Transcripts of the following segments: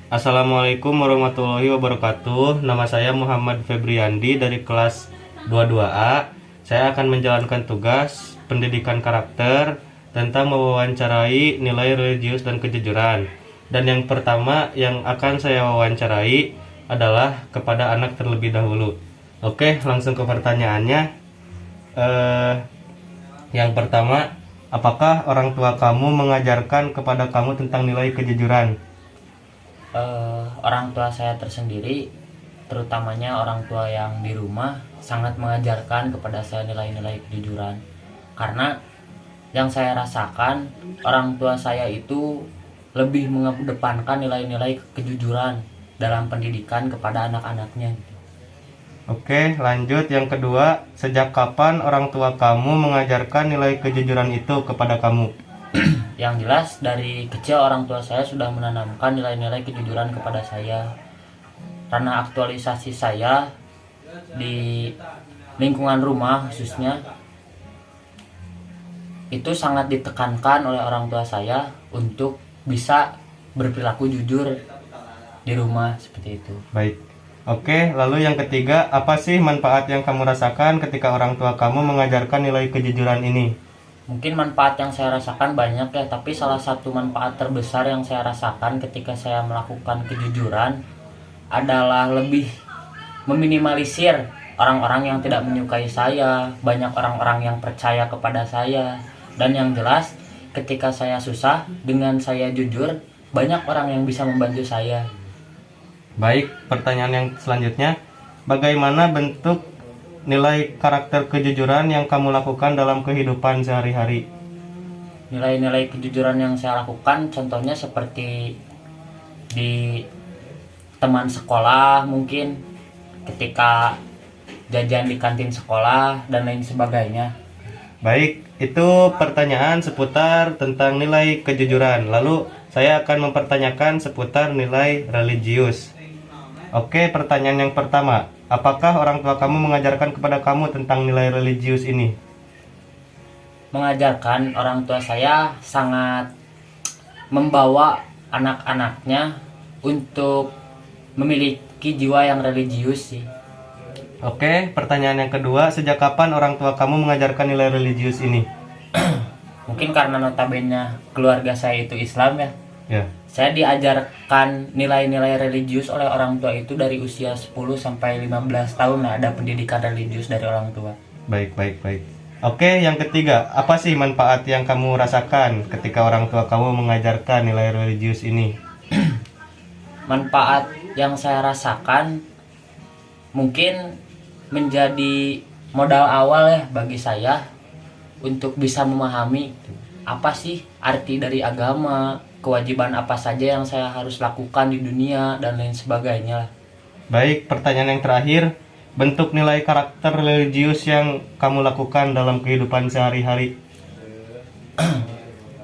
Assalamualaikum warahmatullahi wabarakatuh. Nama saya Muhammad Febriandi dari kelas 22A. Saya akan menjalankan tugas pendidikan karakter tentang mewawancarai nilai religius dan kejujuran. Dan yang pertama yang akan saya wawancarai adalah kepada anak terlebih dahulu. Oke, langsung ke pertanyaannya. Yang pertama, apakah orang tua kamu mengajarkan kepada kamu tentang nilai kejujuran? Orang tua saya tersendiri, terutamanya orang tua yang di rumah, sangat mengajarkan kepada saya nilai-nilai kejujuran. Karena yang saya rasakan, orang tua saya itu lebih mengedepankan nilai-nilai kejujuran dalam pendidikan kepada anak-anaknya. Oke, lanjut. Yang kedua, sejak kapan orang tua kamu mengajarkan nilai kejujuran itu kepada kamu? Yang jelas dari kecil orang tua saya sudah menanamkan nilai-nilai kejujuran kepada saya. Karena aktualisasi saya di lingkungan rumah khususnya itu sangat ditekankan oleh orang tua saya untuk bisa berperilaku jujur di rumah seperti itu. Baik. Oke, lalu yang ketiga, apa sih manfaat yang kamu rasakan ketika orang tua kamu mengajarkan nilai kejujuran ini? Mungkin manfaat yang saya rasakan banyak ya, tapi salah satu manfaat terbesar yang saya rasakan ketika saya melakukan kejujuran adalah lebih meminimalisir orang-orang yang tidak menyukai saya, banyak orang-orang yang percaya kepada saya, dan yang jelas ketika saya susah dengan saya jujur, banyak orang yang bisa membantu saya. Baik, pertanyaan yang selanjutnya, bagaimana bentuk nilai karakter kejujuran yang kamu lakukan dalam kehidupan sehari-hari? Nilai-nilai kejujuran yang saya lakukan contohnya seperti di teman sekolah, mungkin ketika jajan di kantin sekolah dan lain sebagainya. Baik, itu pertanyaan seputar tentang nilai kejujuran. Lalu saya akan mempertanyakan seputar nilai religius. Oke, pertanyaan yang pertama, apakah orang tua kamu mengajarkan kepada kamu tentang nilai religius ini? Mengajarkan, orang tua saya sangat membawa anak-anaknya untuk memiliki jiwa yang religius sih. Oke, pertanyaan yang kedua, sejak kapan orang tua kamu mengajarkan nilai religius ini? Mungkin karena notabene keluarga saya itu Islam ya. Ya, Saya diajarkan nilai-nilai religius oleh orang tua itu dari usia 10 sampai 15 tahun lah, ada pendidikan religius dari orang tua. baik. Oke, yang ketiga, apa sih manfaat yang kamu rasakan ketika orang tua kamu mengajarkan nilai religius ini? Manfaat yang saya rasakan mungkin menjadi modal awal ya bagi saya untuk bisa memahami apa sih arti dari agama, kewajiban apa saja yang saya harus lakukan di dunia dan lain sebagainya. Baik, pertanyaan yang terakhir, bentuk nilai karakter religius yang kamu lakukan dalam kehidupan sehari-hari?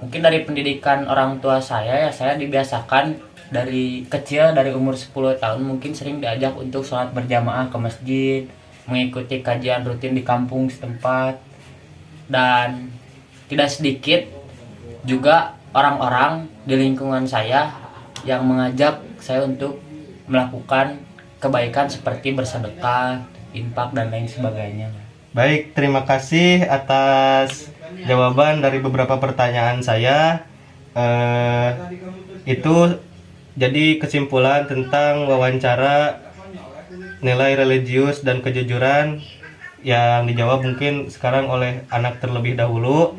Mungkin dari pendidikan orang tua saya ya, saya dibiasakan dari kecil, dari umur 10 tahun mungkin sering diajak untuk sholat berjamaah ke masjid, mengikuti kajian rutin di kampung setempat, dan tidak sedikit juga orang-orang di lingkungan saya yang mengajak saya untuk melakukan kebaikan seperti bersedekah, infak, dan lain sebagainya. Baik, terima kasih atas jawaban dari beberapa pertanyaan saya. Itu jadi kesimpulan tentang wawancara nilai religius dan kejujuran yang dijawab mungkin sekarang oleh anak terlebih dahulu.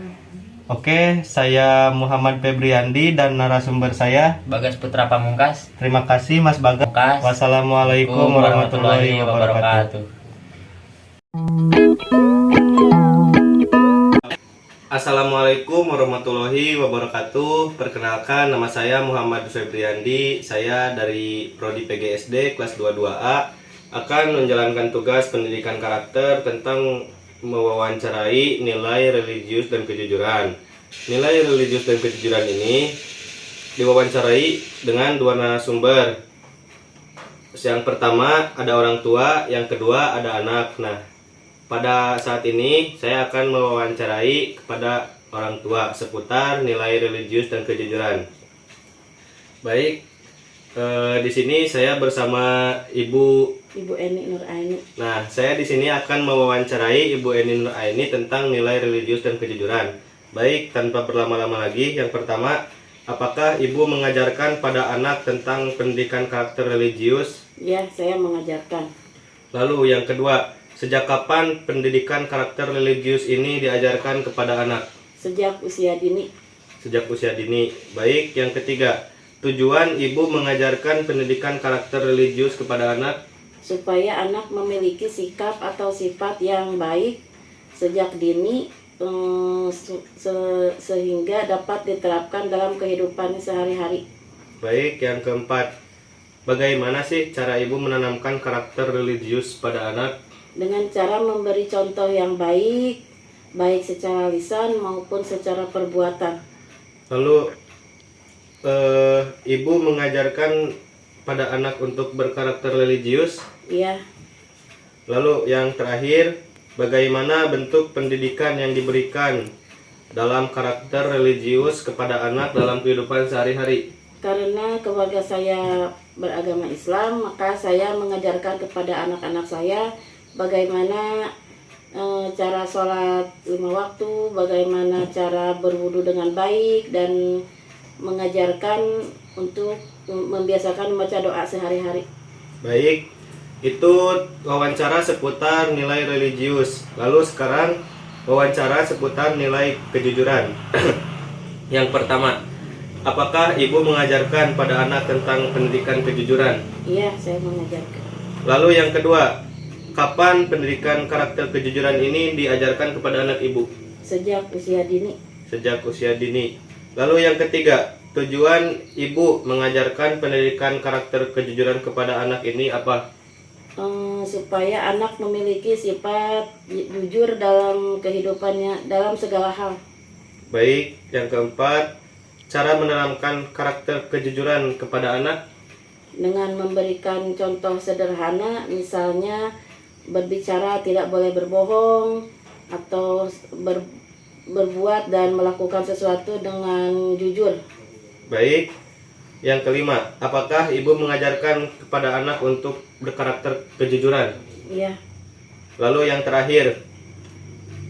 Oke, saya Muhammad Febriandi dan narasumber saya Bagas Putra Pamungkas. Terima kasih Mas Bagas. Wassalamualaikum warahmatullahi wabarakatuh. Assalamualaikum warahmatullahi wabarakatuh. Perkenalkan, nama saya Muhammad Febriandi. Saya dari Prodi PGSD kelas 22A akan menjalankan tugas pendidikan karakter tentang mewawancarai nilai religius dan kejujuran. Nilai religius dan kejujuran ini diwawancarai dengan dua narasumber. Yang pertama ada orang tua, yang kedua ada anak. Nah, pada saat ini saya akan mewawancarai kepada orang tua seputar nilai religius dan kejujuran. Baik, di sini saya bersama Ibu Eni Nuraini. Nah, saya di sini akan mewawancarai Ibu Eni Nuraini tentang nilai religius dan kejujuran. Baik, tanpa berlama-lama lagi, yang pertama, apakah Ibu mengajarkan pada anak tentang pendidikan karakter religius? Ya, saya mengajarkan. Lalu yang kedua, sejak kapan pendidikan karakter religius ini diajarkan kepada anak? Sejak usia dini. Sejak usia dini. Baik, yang ketiga, tujuan Ibu mengajarkan pendidikan karakter religius kepada anak? Supaya anak memiliki sikap atau sifat yang baik sejak dini, sehingga dapat diterapkan dalam kehidupannya sehari-hari. Baik, yang keempat, bagaimana sih cara Ibu menanamkan karakter religius pada anak? Dengan cara memberi contoh yang baik, baik secara lisan maupun secara perbuatan. Lalu Ibu mengajarkan pada anak untuk berkarakter religius? Iya, Lalu yang terakhir, bagaimana bentuk pendidikan yang diberikan dalam karakter religius kepada anak dalam kehidupan sehari-hari? karena keluarga saya beragama Islam, maka saya mengajarkan kepada anak-anak saya bagaimana cara sholat 5 waktu, bagaimana cara berwudu dengan baik, dan mengajarkan untuk membiasakan membaca doa sehari-hari. Baik, itu wawancara seputar nilai religius. Lalu sekarang wawancara seputar nilai kejujuran. Yang pertama, apakah Ibu mengajarkan pada anak tentang pendidikan kejujuran? Iya, saya mengajarkan. Lalu yang kedua, kapan pendidikan karakter kejujuran ini diajarkan kepada anak Ibu? Sejak usia dini. Sejak usia dini. Lalu yang ketiga, tujuan Ibu mengajarkan pendidikan karakter kejujuran kepada anak ini apa? Supaya anak memiliki sifat jujur dalam kehidupannya, dalam segala hal. Baik, yang keempat, cara menanamkan karakter kejujuran kepada anak? Dengan memberikan contoh sederhana, misalnya berbicara tidak boleh berbohong, atau berbuat dan melakukan sesuatu dengan jujur. Baik, yang kelima, apakah Ibu mengajarkan kepada anak untuk berkarakter kejujuran? Iya, Lalu yang terakhir,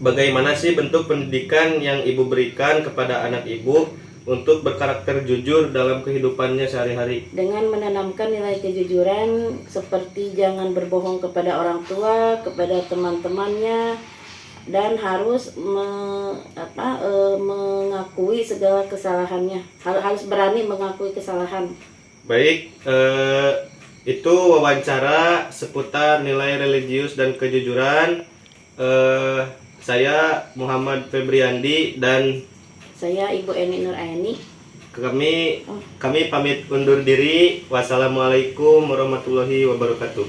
bagaimana sih bentuk pendidikan yang Ibu berikan kepada anak Ibu untuk berkarakter jujur dalam kehidupannya sehari-hari? dengan menanamkan nilai kejujuran seperti jangan berbohong kepada orang tua, kepada teman-temannya, dan harus mengakui segala kesalahannya. Harus berani mengakui kesalahan. Baik, itu wawancara seputar nilai religius dan kejujuran. Saya Muhammad Febriandi dan Saya Ibu Eni Nuraini. kami pamit undur diri. Wassalamualaikum warahmatullahi wabarakatuh.